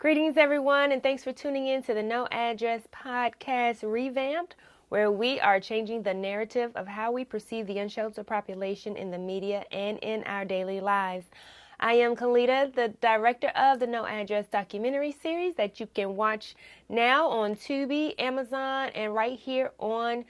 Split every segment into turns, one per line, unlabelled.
Greetings, everyone, and thanks for tuning in to the No Address Podcast Revamped, where we are changing the narrative of how we perceive the unsheltered population in the media and in our daily lives. I am Kalita, the director of the No Address documentary series that you can watch now on Tubi, Amazon, and right here on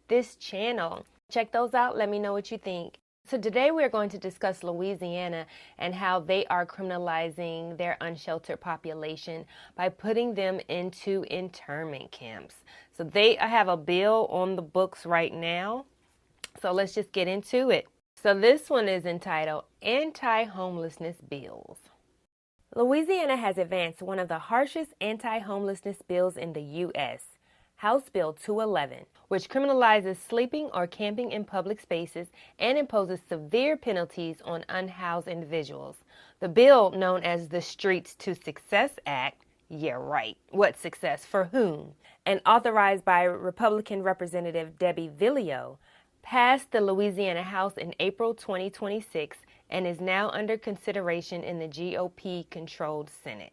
this channel. Check those out. Let me know what you think. So today we're going to discuss Louisiana and how they are criminalizing their unsheltered population by putting them into internment camps. So they have a bill on the books right now. So let's just get into it. So this one is entitled Anti-Homelessness Bills. Louisiana has advanced one of the harshest anti-homelessness bills in the U.S., House Bill 211, which criminalizes sleeping or camping in public spaces and imposes severe penalties on unhoused individuals. The bill, known as the Streets to Success Act, yeah, right, what success for whom, and authorized by Republican Representative Debbie Villio, passed the Louisiana House in April 2026 and is now under consideration in the GOP-controlled Senate.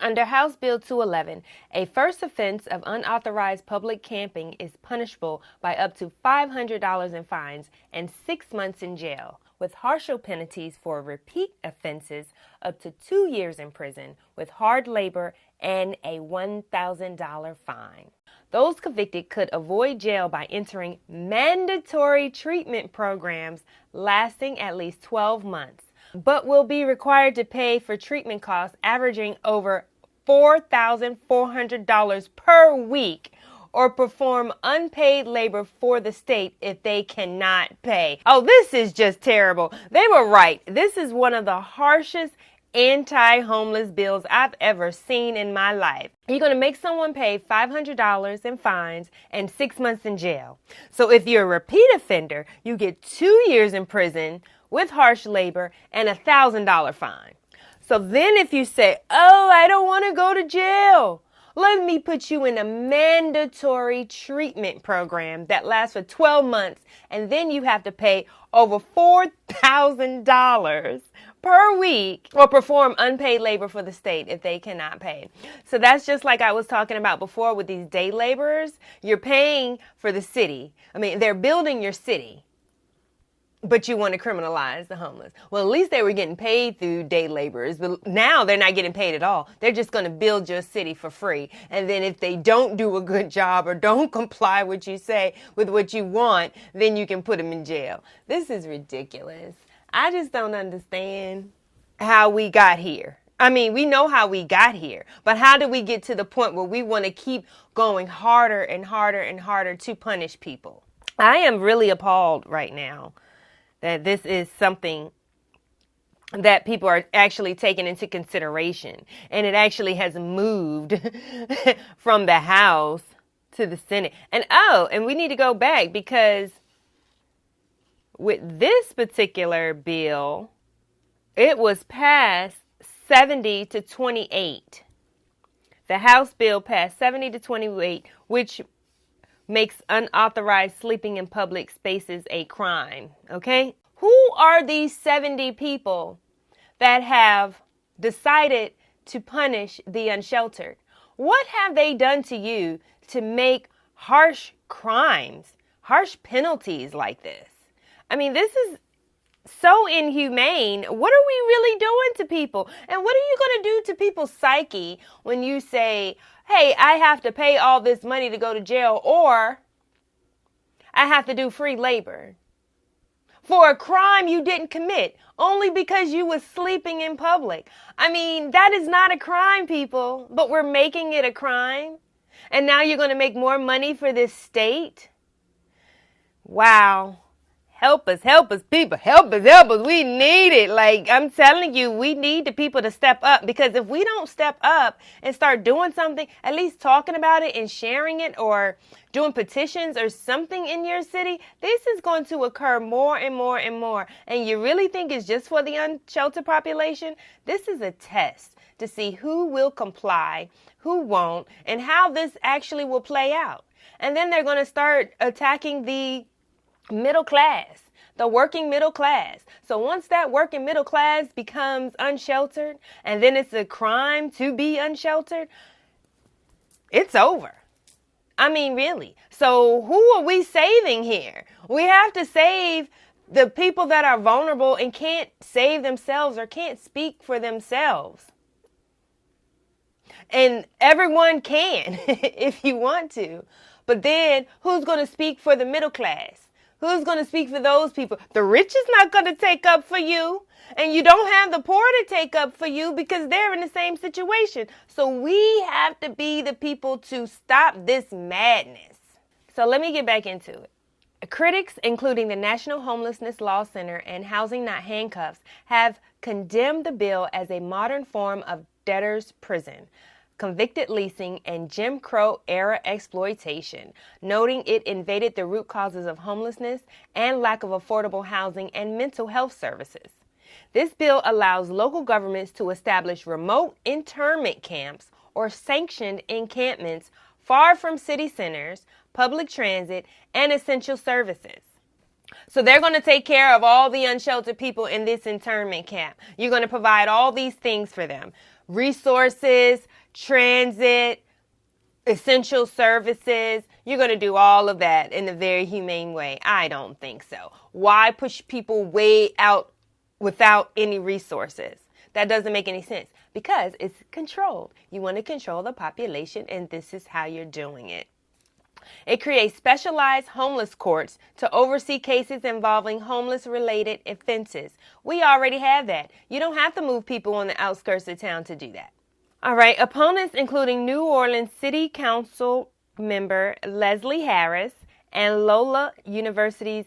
Under House Bill 211, a first offense of unauthorized public camping is punishable by up to $500 in fines and 6 months in jail, with harsher penalties for repeat offenses up to 2 years in prison with hard labor and a $1,000 fine. Those convicted could avoid jail by entering mandatory treatment programs lasting at least 12 months. But will be required to pay for treatment costs averaging over $4,400 per week or perform unpaid labor for the state if they cannot pay. Oh, this is just terrible. They were right. This is one of the harshest anti-homeless bills I've ever seen in my life. You're going to make someone pay $500 in fines and 6 months in jail. So if you're a repeat offender, you get 2 years in prison with harsh labor and a $1,000 fine. So then if you say, oh, I don't want to go to jail, let me put you in a mandatory treatment program that lasts for 12 months, and then you have to pay over $4,000 per week or perform unpaid labor for the state if they cannot pay. So that's just like I was talking about before with these day laborers. You're paying for the city. I mean, they're building your city, but you want to criminalize the homeless. Well, at least they were getting paid through day laborers, but now they're not getting paid at all. They're just going to build your city for free. And then if they don't do a good job or don't comply with what you want, then you can put them in jail. This is ridiculous. I just don't understand how we got here. I mean, we know how we got here, but how did we get to the point where we want to keep going harder and harder and harder to punish people? I am really appalled right now that this is something that people are actually taking into consideration. And it actually has moved from the House to the Senate. And we need to go back because with this particular bill, it was passed 70 to 28. The House bill passed 70 to 28, which makes unauthorized sleeping in public spaces a crime, okay? Who are these 70 people that have decided to punish the unsheltered? What have they done to you to make harsh crimes, harsh penalties like this? I mean, this is so inhumane. What are we really doing to people? And what are you going to do to people's psyche when you say, hey, I have to pay all this money to go to jail, or I have to do free labor for a crime you didn't commit only because you was sleeping in public? I mean, that is not a crime, people, but we're making it a crime. And now you're going to make more money for this state? Wow. Help us, people. Help us. We need it. Like, I'm telling you, we need the people to step up, because if we don't step up and start doing something, at least talking about it and sharing it or doing petitions or something in your city, this is going to occur more and more and more. And you really think it's just for the unsheltered population? This is a test to see who will comply, who won't, and how this actually will play out. And then they're going to start attacking the middle class, The working middle class. So once that working middle class becomes unsheltered, and then it's a crime to be unsheltered, it's over. I mean, really. So who are we saving here? We have to save the people that are vulnerable and can't save themselves or can't speak for themselves. And everyone can if you want to. But then who's going to speak for the middle class? Who's going to speak for those people? The rich is not going to take up for you. And you don't have the poor to take up for you because they're in the same situation. So we have to be the people to stop this madness. So let me get back into it. Critics, including the National Homelessness Law Center and Housing Not Handcuffs, have condemned the bill as a modern form of debtor's prison, convicted leasing, and Jim Crow-era exploitation, noting it invaded the root causes of homelessness and lack of affordable housing and mental health services. This bill allows local governments to establish remote internment camps or sanctioned encampments far from city centers, public transit, and essential services. So they're going to take care of all the unsheltered people in this internment camp. You're going to provide all these things for them. Resources, transit, essential services. You're going to do all of that in a very humane way. I don't think so. Why push people way out without any resources? That doesn't make any sense because it's controlled. You want to control the population, and this is how you're doing it. It creates specialized homeless courts to oversee cases involving homeless-related offenses. We already have that. You don't have to move people on the outskirts of town to do that. All right, opponents including New Orleans City Council member Leslie Harris and Loyola University's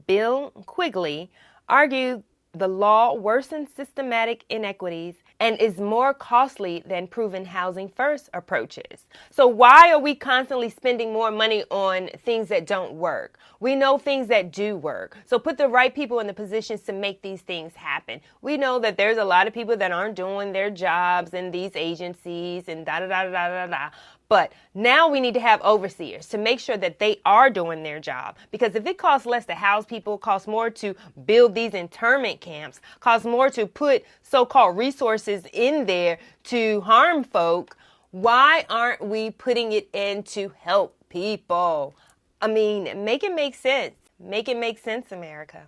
Bill Quigley argue the law worsens systematic inequities and is more costly than proven housing first approaches. So why are we constantly spending more money on things that don't work? We know things that do work. So put the right people in the positions to make these things happen. We know that there's a lot of people that aren't doing their jobs in these agencies and da-da-da-da-da-da. But now we need to have overseers to make sure that they are doing their job. Because if it costs less to house people, costs more to build these internment camps, costs more to put so-called resources in there to harm folk, why aren't we putting it in to help people? I mean, make it make sense. Make it make sense, America.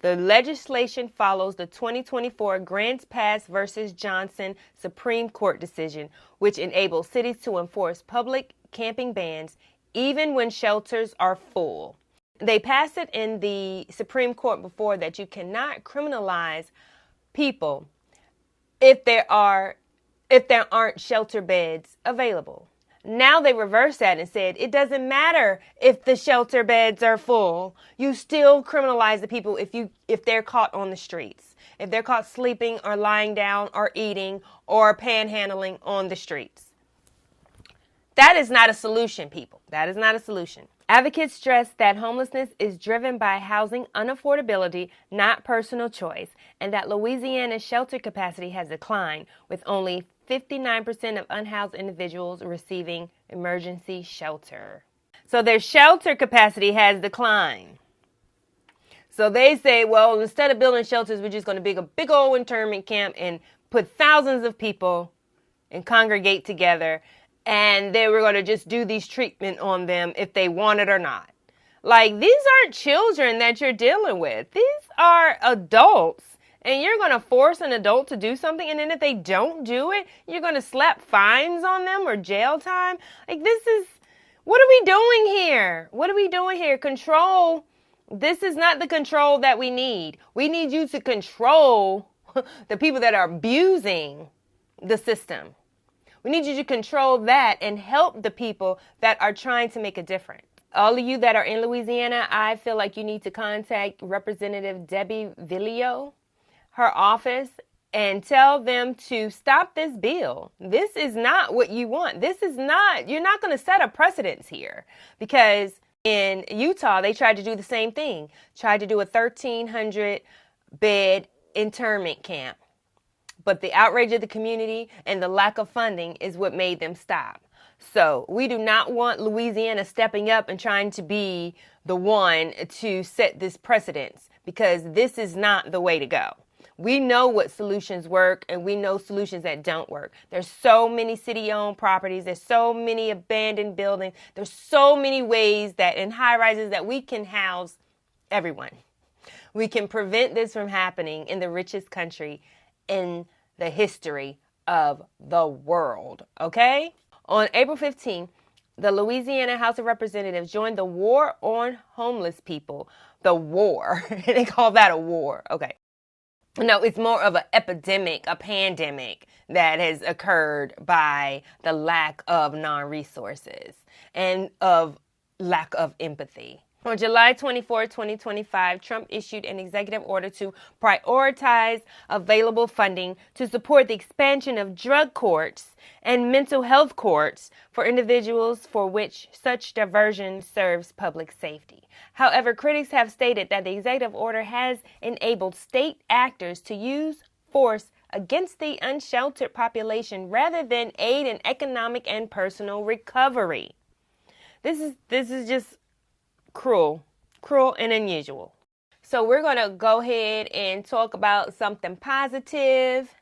The legislation follows the 2024 Grants Pass versus Johnson Supreme Court decision, which enables cities to enforce public camping bans even when shelters are full. They passed it in the Supreme Court before that you cannot criminalize people if there aren't shelter beds available. Now they reversed that and said it doesn't matter if the shelter beds are full. You still criminalize the people if they're caught on the streets. If they're caught sleeping or lying down or eating or panhandling on the streets. That is not a solution, people. That is not a solution. Advocates stress that homelessness is driven by housing unaffordability, not personal choice, and that Louisiana's shelter capacity has declined, with only 59% of unhoused individuals receiving emergency shelter. So their shelter capacity has declined. So they say, well, instead of building shelters, we're just going to build a big old internment camp and put thousands of people and congregate together. And then we're going to just do these treatment on them if they want it or not. Like, these aren't children that you're dealing with. These are adults. And you're going to force an adult to do something, and then if they don't do it, you're going to slap fines on them or jail time? Like, what are we doing here? What are we doing here? Control. This is not the control that we need. We need you to control the people that are abusing the system. We need you to control that and help the people that are trying to make a difference. All of you that are in Louisiana, I feel like you need to contact Representative Debbie Villio, her office, and tell them to stop this bill. This is not what you want. You're not going to set a precedence here, because in Utah, they tried to do the same thing, tried to do a 1,300 bed internment camp. But the outrage of the community and the lack of funding is what made them stop. So we do not want Louisiana stepping up and trying to be the one to set this precedence. because this is not the way to go. We know what solutions work and we know solutions that don't work. There's so many city-owned properties. There's so many abandoned buildings. There's so many ways that in high-rises that we can house everyone. We can prevent this from happening in the richest country in the history of the world, okay? On April 15th, the Louisiana House of Representatives joined the War on Homeless People. The war. They call that a war. Okay. No, it's more of an epidemic, a pandemic that has occurred by the lack of non-resources and of lack of empathy. On July 24, 2025, Trump issued an executive order to prioritize available funding to support the expansion of drug courts and mental health courts for individuals for which such diversion serves public safety. However, critics have stated that the executive order has enabled state actors to use force against the unsheltered population rather than aid in economic and personal recovery. This is just cruel and unusual. So we're going to go ahead and talk about something positive.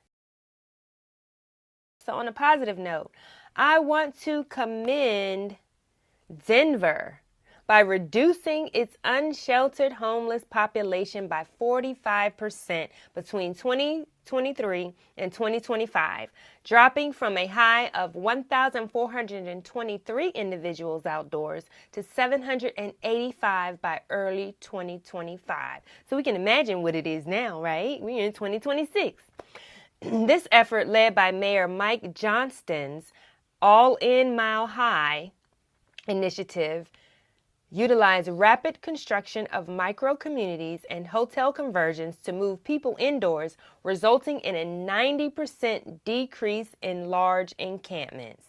So on a positive note, I want to commend Denver by reducing its unsheltered homeless population by 45% between 2023 and 2025, dropping from a high of 1,423 individuals outdoors to 785 by early 2025. So we can imagine what it is now, right? We're in 2026. This effort, led by Mayor Mike Johnston's All In Mile High initiative, utilized rapid construction of micro-communities and hotel conversions to move people indoors, resulting in a 90% decrease in large encampments.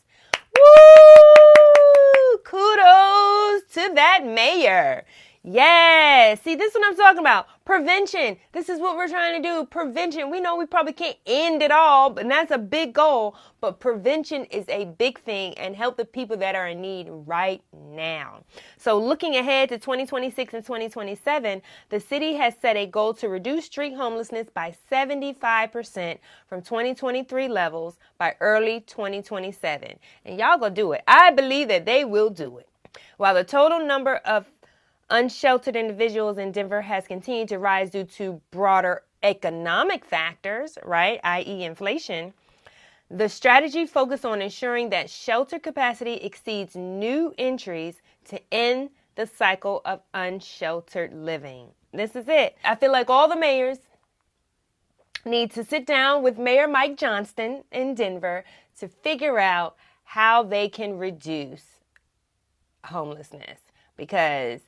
Woo! Kudos to that mayor. Yes. See, this is what I'm talking about. Prevention. This is what we're trying to do. Prevention. We know we probably can't end it all, but that's a big goal. But prevention is a big thing and help the people that are in need right now. So looking ahead to 2026 and 2027, the city has set a goal to reduce street homelessness by 75% from 2023 levels by early 2027. And y'all gonna do it. I believe that they will do it. While the total number of unsheltered individuals in Denver has continued to rise due to broader economic factors, right, i.e. inflation, the strategy focused on ensuring that shelter capacity exceeds new entries to end the cycle of unsheltered living. This is it. I feel like all the mayors need to sit down with Mayor Mike Johnston in Denver to figure out how they can reduce homelessness, because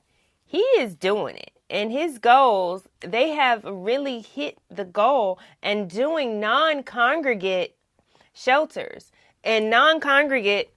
he is doing it. And his goals, they have really hit the goal and doing non-congregate shelters. And non-congregate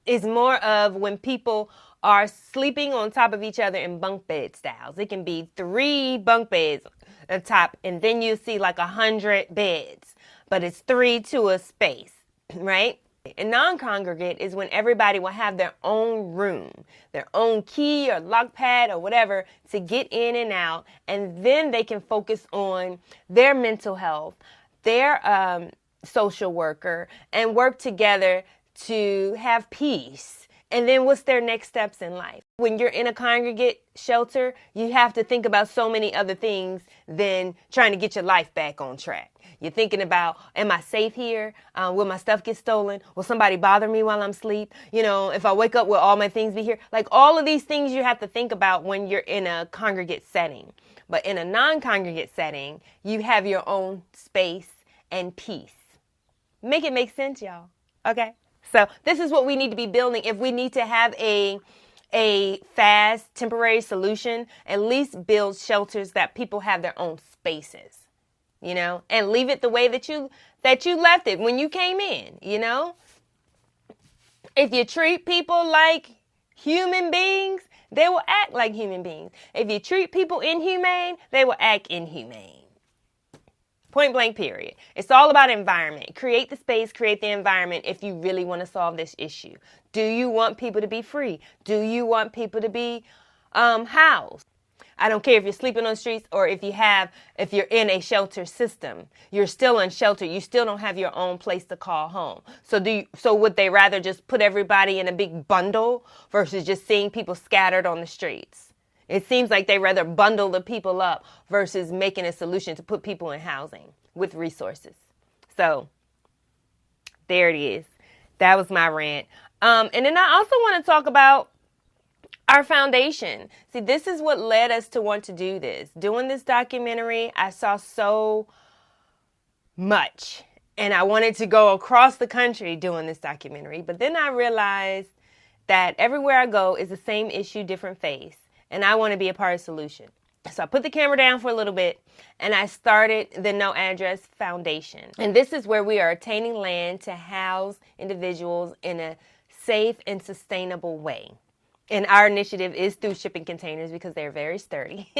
is more of when people are sleeping on top of each other in bunk bed styles. It can be 3 bunk beds on top, and then you see like 100 beds, but it's 3 to a space, right? And non-congregate is when everybody will have their own room, their own key or lock pad or whatever to get in and out. And then they can focus on their mental health, their social worker, and work together to have peace. And then what's their next steps in life? When you're in a congregate shelter, you have to think about so many other things than trying to get your life back on track. You're thinking about, am I safe here? Will my stuff get stolen? Will somebody bother me while I'm asleep? You know, if I wake up, will all my things be here? Like all of these things you have to think about when you're in a congregate setting. But in a non-congregate setting, you have your own space and peace. Make it make sense, y'all. Okay? So this is what we need to be building. If we need to have a fast temporary solution, at least build shelters that people have their own spaces. You know, and leave it the way that you left it when you came in, you know. If you treat people like human beings, they will act like human beings. If you treat people inhumane, they will act inhumane. Point blank, period. It's all about environment. Create the space, create the environment if you really want to solve this issue. Do you want people to be free? Do you want people to be housed? I don't care if you're sleeping on the streets or if you're in a shelter system, you're still unsheltered. You still don't have your own place to call home. So would they rather just put everybody in a big bundle versus just seeing people scattered on the streets? It seems like they rather bundle the people up versus making a solution to put people in housing with resources. So there it is. That was my rant. And then I also want to talk about our foundation. See, this is what led us to want to do this. Doing this documentary, I saw so much, and I wanted to go across the country doing this documentary. But then I realized that everywhere I go is the same issue, different face, and I want to be a part of the solution. So I put the camera down for a little bit, and I started the No Address Foundation. And this is where we are obtaining land to house individuals in a safe and sustainable way. And our initiative is through shipping containers because they're very sturdy.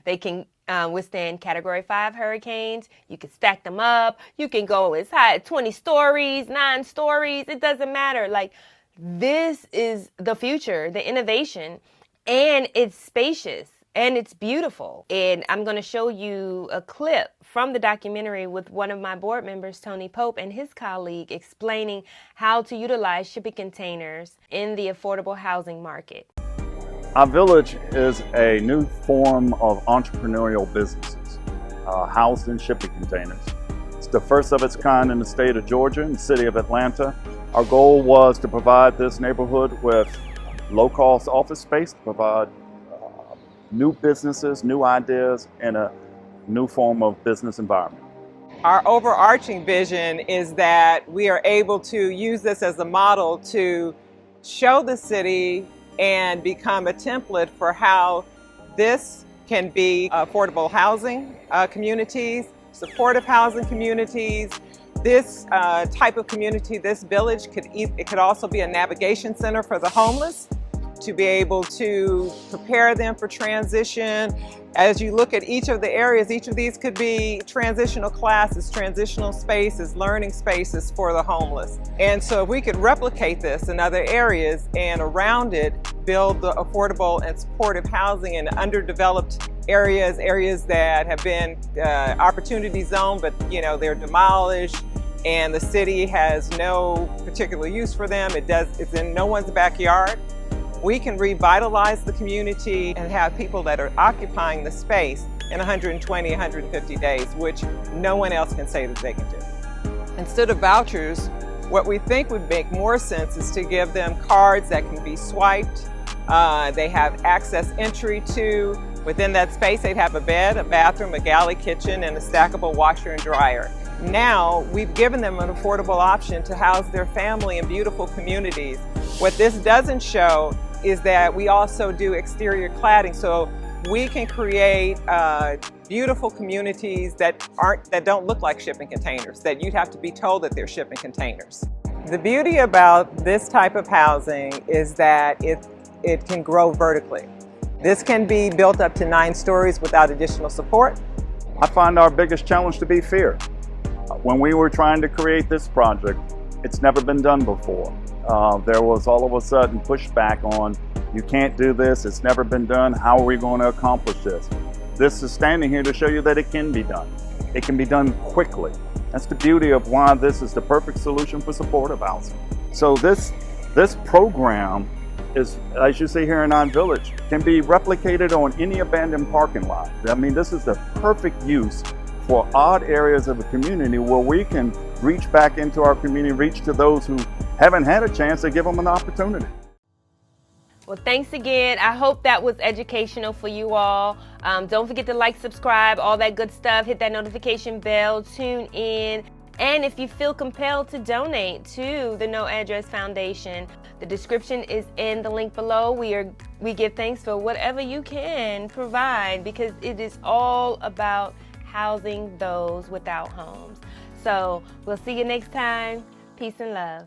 They can withstand Category 5 hurricanes. You can stack them up. You can go as high as 20 stories, 9 stories. It doesn't matter. Like, this is the future, the innovation, and it's spacious. And it's beautiful. And I'm going to show you a clip from the documentary with one of my board members, Tony Pope, and his colleague explaining how to utilize shipping containers in the affordable housing market.
Our village is a new form of entrepreneurial businesses housed in shipping containers. It's the first of its kind in the state of Georgia and the city of Atlanta. Our goal was to provide this neighborhood with low-cost office space, to provide new businesses, new ideas, and a new form of business environment.
Our overarching vision is that we are able to use this as a model to show the city and become a template for how this can be affordable housing communities, supportive housing communities. This type of community, this village, it could also be a navigation center for the homeless, to be able to prepare them for transition. As you look at each of the areas, each of these could be transitional classes, transitional spaces, learning spaces for the homeless. And so if we could replicate this in other areas and around it, build the affordable and supportive housing in underdeveloped areas that have been opportunity zone, but they're demolished and the city has no particular use for them. It's in no one's backyard. We can revitalize the community and have people that are occupying the space in 120, 150 days, which no one else can say that they can do. Instead of vouchers, what we think would make more sense is to give them cards that can be swiped. They have access entry to, within that space, they'd have a bed, a bathroom, a galley kitchen, and a stackable washer and dryer. Now, we've given them an affordable option to house their family in beautiful communities. What this doesn't show is that we also do exterior cladding, so we can create beautiful communities that don't look like shipping containers, that you'd have to be told that they're shipping containers. The beauty about this type of housing is that it can grow vertically. This can be built up to 9 stories without additional support.
I find our biggest challenge to be fear. When we were trying to create this project, it's never been done before. There was all of a sudden pushback on, you can't do this, it's never been done, how are we going to accomplish this? This is standing here to show you that it can be done. It can be done quickly. That's the beauty of why this is the perfect solution for supportive housing. So this program is, as you see here in our village, can be replicated on any abandoned parking lot. I mean, this is the perfect use for odd areas of the community where we can reach back into our community, reach to those who haven't had a chance, to give them an opportunity.
Well, thanks again. I hope that was educational for you all. Don't forget to like, subscribe, all that good stuff. Hit that notification bell, tune in. And if you feel compelled to donate to the No Address Foundation, the description is in the link below. We give thanks for whatever you can provide, because it is all about housing those without homes. So we'll see you next time. Peace and love.